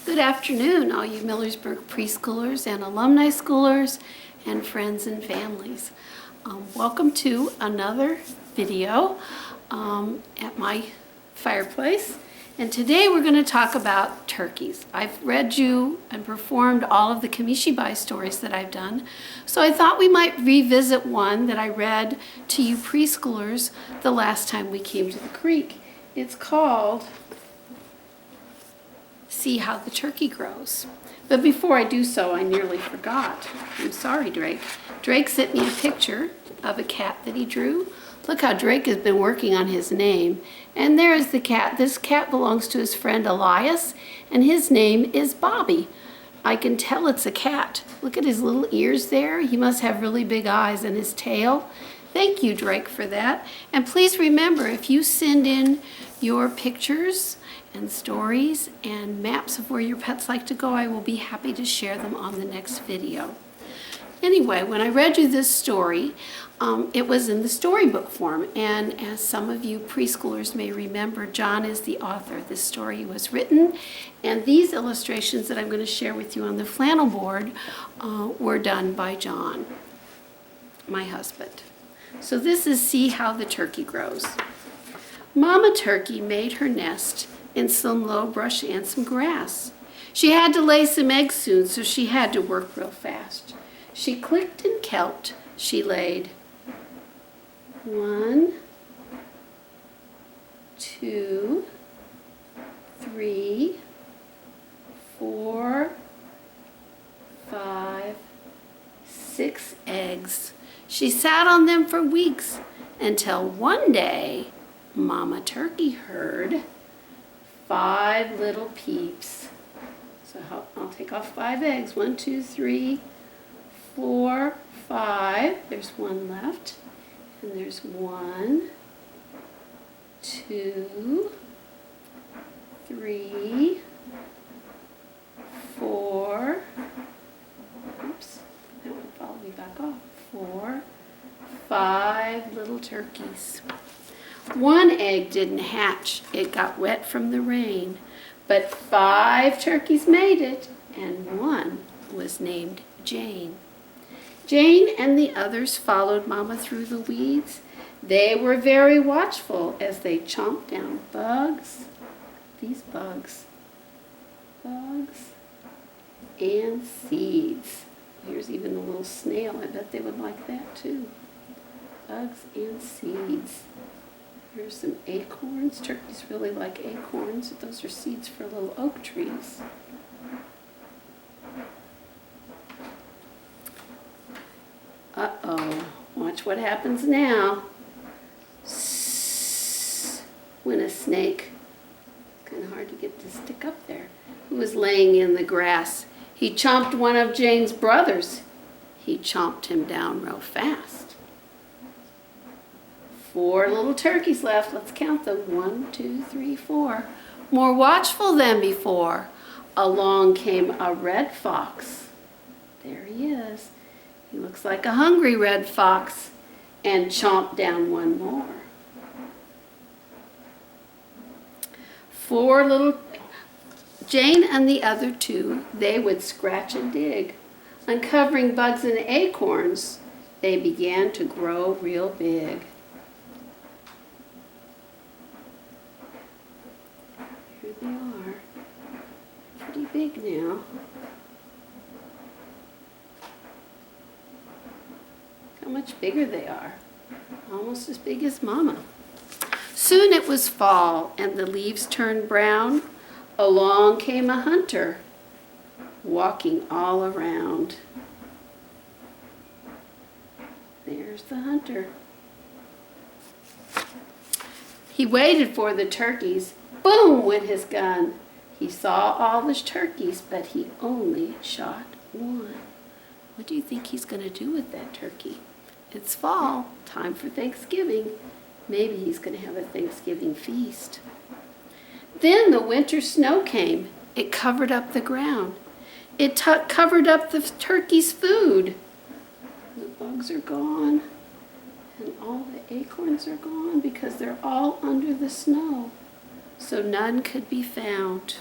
Good afternoon, all you Millersburg preschoolers and alumni schoolers and friends and families. Welcome to another video at my fireplace. And today we're going to talk about turkeys. I've read you and performed all of the Kamishibai stories that I've done, so I thought we might revisit one that I read to you preschoolers the last time we came to the creek. It's called See How the Turkey Grows. But before I do so, I nearly forgot. I'm sorry, Drake. Drake sent me a picture of a cat that he drew. Look how Drake has been working on his name. And there is the cat. This cat belongs to his friend Elias, and his name is Bobby. I can tell it's a cat. Look at his little ears there. He must have really big eyes, and his tail. Thank you, Drake, for that. And please remember, if you send in your pictures and stories and maps of where your pets like to go, I will be happy to share them on the next video. Anyway, when I read you this story, it was in the storybook form, and as some of you preschoolers may remember, John is the author. This story was written, and these illustrations that I'm going to share with you on the flannel board were done by John, my husband. So this is See How the Turkey Grows. Mama Turkey made her nest in some low brush and some grass. She had to lay some eggs soon, so she had to work real fast. She clicked and kelped. She laid 1, 2, 3, 4, 5, 6 eggs. She sat on them for weeks until one day Mama Turkey heard 5 little peeps. So I'll take off 5 eggs. 1, 2, 3, 4, 5. There's one left. And there's 1, 2, 3, 4. Oops, that would follow me back off. 4, 5 little turkeys. One egg didn't hatch. It got wet from the rain. But 5 turkeys made it, and one was named Jane. Jane and the others followed Mama through the weeds. They were very watchful as they chomped down bugs, these bugs, and seeds. Here's even the little snail. I bet they would like that too. Bugs and seeds. Here's some acorns. Turkeys really like acorns. Those are seeds for little oak trees. Uh-oh. Watch what happens now. When a snake, kind of hard to get to stick up there, who was laying in the grass, he chomped one of Jane's brothers. He chomped him down real fast. 4 little turkeys left. Let's count them. 1, 2, 3, 4. More watchful than before. Along came a red fox. There he is. He looks like a hungry red fox, and chomped down one more. 4 little Jane and the other 2, they would scratch and dig. Uncovering bugs and acorns, they began to grow real big. Here they are. Pretty big now. How much bigger they are. Almost as big as Mama. Soon it was fall, and the leaves turned brown. Along came a hunter, walking all around. There's the hunter. He waited for the turkeys. Boom went his gun. He saw all the turkeys, but he only shot one. What do you think he's going to do with that turkey? It's fall, time for Thanksgiving. Maybe he's going to have a Thanksgiving feast. Then the winter snow came. It covered up the ground. It covered up the turkey's food. The bugs are gone, and all the acorns are gone because they're all under the snow. So none could be found.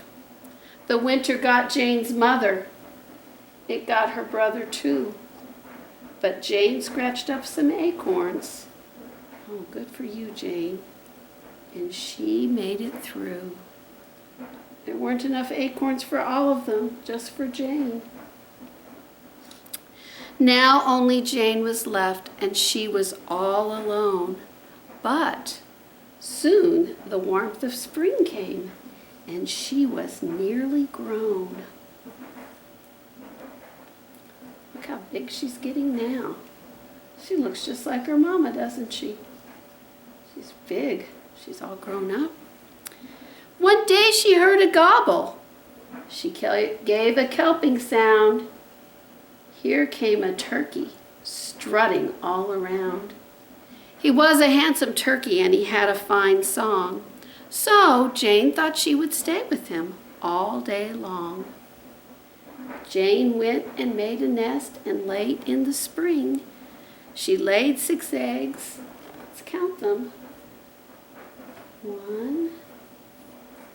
The winter got Jane's mother. It got her brother too. But Jane scratched up some acorns. Oh, good for you, Jane. And she made it through. There weren't enough acorns for all of them, just for Jane. Now only Jane was left, and she was all alone. But soon the warmth of spring came, and she was nearly grown. Look how big she's getting now. She looks just like her mama, doesn't she? She's big. She's all grown up. One day she heard a gobble. She gave a kelping sound. Here came a turkey, strutting all around. He was a handsome turkey, and he had a fine song. So Jane thought she would stay with him all day long. Jane went and made a nest, and late in the spring, she laid 6 eggs. Let's count them. 1,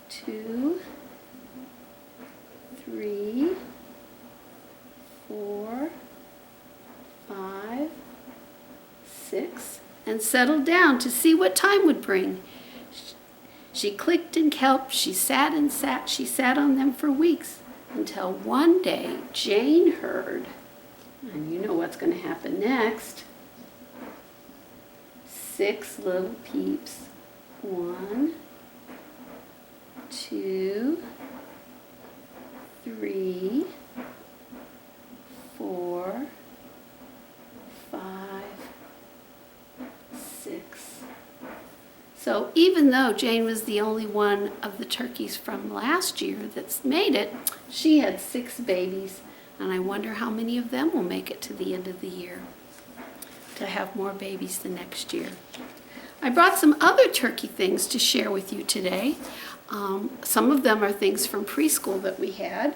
2, 3, 4, 5, 6, and settled down to see what time would bring. She clicked and kelped, she sat on them for weeks, until one day Jane heard, and you know what's going to happen next, 6 little peeps. 1, 2, 3, 4, 5, 6. So even though Jane was the only one of the turkeys from last year that's made it, she had 6 babies, and I wonder how many of them will make it to the end of the year to have more babies the next year. I brought some other turkey things to share with you today. Some of them are things from preschool that we had.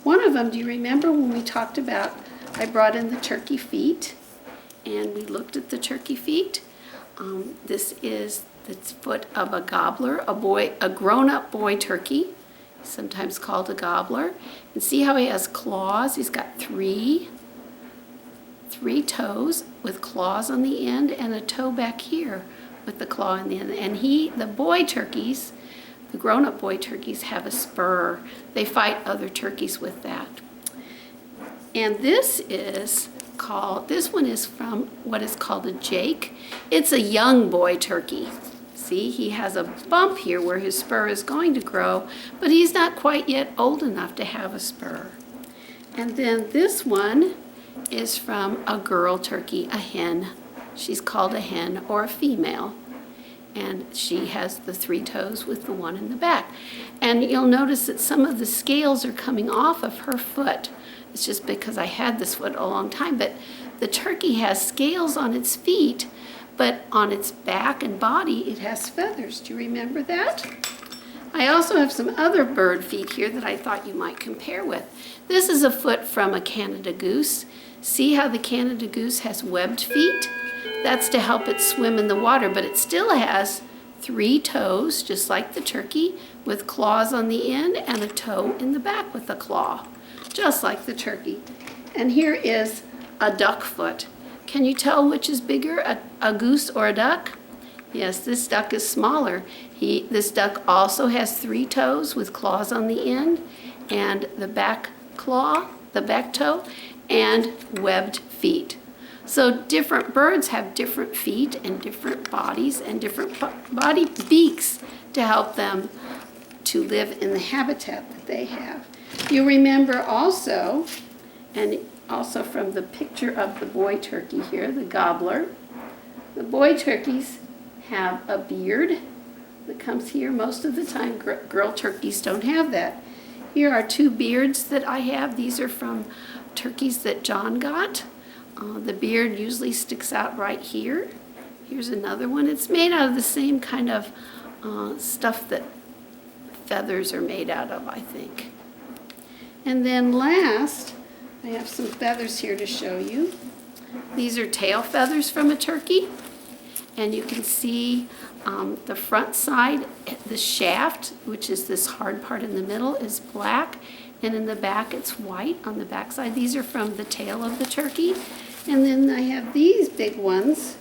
One of them, do you remember when we talked about, I brought in the turkey feet, and we looked at the turkey feet. This is the foot of a gobbler, a grown-up boy turkey, sometimes called a gobbler. And see how he has claws? He's got three toes with claws on the end, and a toe back here with the claw in the end. And the boy turkeys, the grown-up boy turkeys, have a spur. They fight other turkeys with that. And this one is from what is called a jake. It's a young boy turkey. See, he has a bump here where his spur is going to grow, but he's not quite yet old enough to have a spur. And then this one is from a girl turkey, a hen. She's called a hen or a female. And she has the 3 toes with the one in the back. And you'll notice that some of the scales are coming off of her foot. It's just because I had this foot a long time, but the turkey has scales on its feet, but on its back and body it has feathers. Do you remember that? I also have some other bird feet here that I thought you might compare with. This is a foot from a Canada goose. See how the Canada goose has webbed feet? That's to help it swim in the water, but it still has 3 toes, just like the turkey, with claws on the end, and a toe in the back with a claw, just like the turkey. And here is a duck foot. Can you tell which is bigger, a goose or a duck? Yes, this duck is smaller. This duck also has 3 toes with claws on the end, and the back toe, and webbed feet. So different birds have different feet and different bodies and different body beaks to help them to live in the habitat that they have. You remember also, and also from the picture of the boy turkey here, the gobbler, the boy turkeys have a beard that comes here most of the time. Girl turkeys don't have that. Here are 2 beards that I have. These are from turkeys that John got. The beard usually sticks out right here. Here's another one. It's made out of the same kind of stuff that feathers are made out of, I think. And then last, I have some feathers here to show you. These are tail feathers from a turkey. and you can see the front side, the shaft, which is this hard part in the middle, is black, and in the back it's white on the back side. These are from the tail of the turkey. And then I have these big ones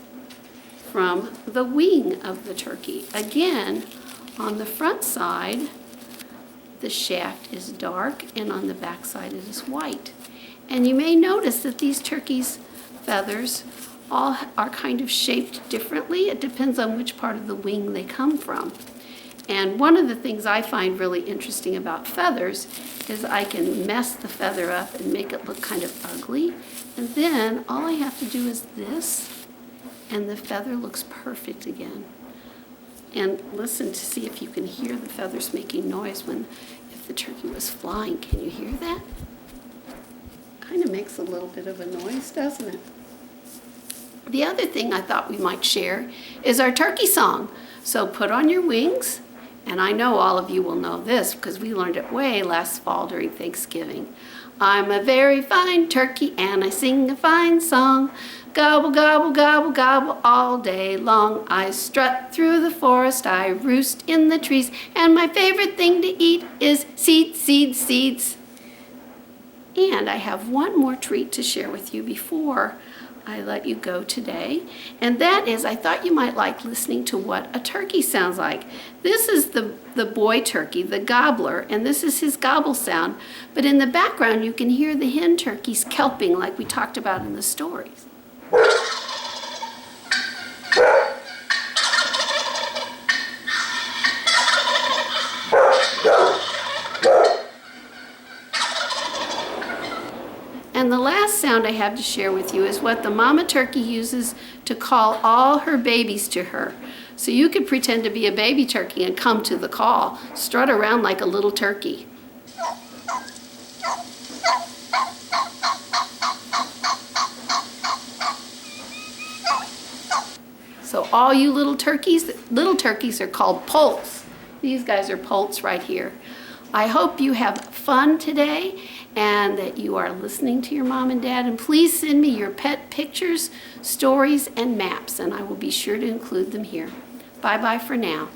from the wing of the turkey. Again, on the front side, the shaft is dark, and on the back side it is white. And you may notice that these turkeys' feathers all are kind of shaped differently. It depends on which part of the wing they come from. And one of the things I find really interesting about feathers is I can mess the feather up and make it look kind of ugly. And then all I have to do is this, and the feather looks perfect again. And listen to see if you can hear the feathers making noise if the turkey was flying. Can you hear that? Kind of makes a little bit of a noise, doesn't it? The other thing I thought we might share is our turkey song. So put on your wings, and I know all of you will know this because we learned it way last fall during Thanksgiving. I'm a very fine turkey and I sing a fine song. Gobble, gobble, gobble, gobble all day long. I strut through the forest, I roost in the trees, and my favorite thing to eat is seeds, seeds, seeds. And I have one more treat to share with you before I let you go today, and that is I thought you might like listening to what a turkey sounds like. This is the boy turkey, the gobbler, and this is his gobble sound, but in the background you can hear the hen turkeys kelping like we talked about in the stories. And the last sound I have to share with you is what the mama turkey uses to call all her babies to her. So you could pretend to be a baby turkey and come to the call. Strut around like a little turkey. So all you little turkeys are called poults. These guys are poults right here. I hope you have fun today and that you are listening to your mom and dad. And please send me your pet pictures, stories, and maps, and I will be sure to include them here. Bye-bye for now.